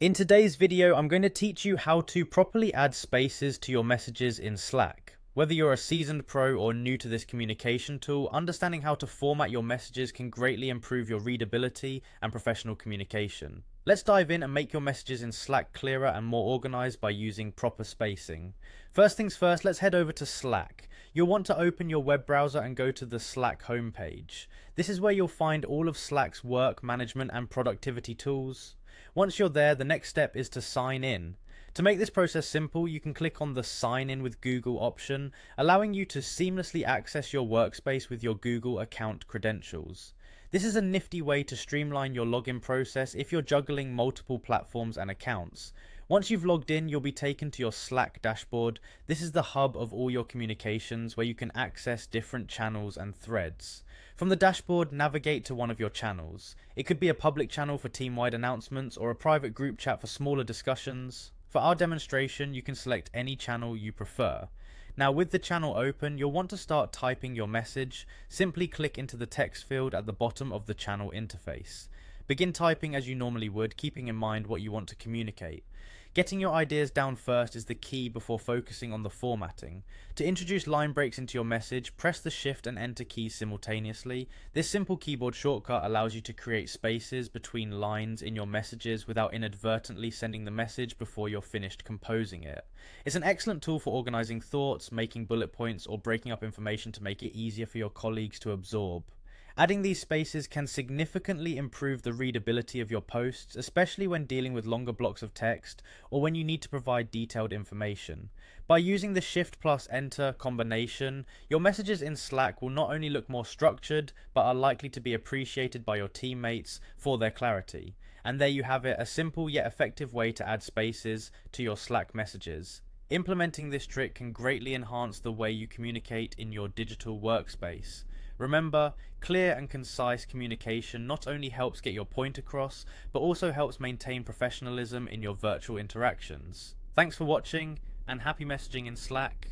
In today's video, I'm going to teach you how to properly add spaces to your messages in Slack. Whether you're a seasoned pro or new to this communication tool, understanding how to format your messages can greatly improve your readability and professional communication. Let's dive in and make your messages in Slack clearer and more organized by using proper spacing. First things first, let's head over to Slack. You'll want to open your web browser and go to the Slack homepage. This is where you'll find all of Slack's work, management, and productivity tools. Once you're there, the next step is to sign in. To make this process simple, you can click on the Sign In with Google option, allowing you to seamlessly access your workspace with your Google account credentials. This is a nifty way to streamline your login process if you're juggling multiple platforms and accounts. Once you've logged in, you'll be taken to your Slack dashboard. This is the hub of all your communications where you can access different channels and threads. From the dashboard, navigate to one of your channels. It could be a public channel for team-wide announcements or a private group chat for smaller discussions. For our demonstration, you can select any channel you prefer. Now with the channel open, you'll want to start typing your message. Simply click into the text field at the bottom of the channel interface. Begin typing as you normally would, keeping in mind what you want to communicate. Getting your ideas down first is the key before focusing on the formatting. To introduce line breaks into your message, press the Shift and Enter keys simultaneously. This simple keyboard shortcut allows you to create spaces between lines in your messages without inadvertently sending the message before you're finished composing it. It's an excellent tool for organizing thoughts, making bullet points, or breaking up information to make it easier for your colleagues to absorb. Adding these spaces can significantly improve the readability of your posts, especially when dealing with longer blocks of text or when you need to provide detailed information. By using the Shift plus Enter combination, your messages in Slack will not only look more structured, but are likely to be appreciated by your teammates for their clarity. And there you have it, a simple yet effective way to add spaces to your Slack messages. Implementing this trick can greatly enhance the way you communicate in your digital workspace. Remember, clear and concise communication not only helps get your point across, but also helps maintain professionalism in your virtual interactions. Thanks for watching, and happy messaging in Slack.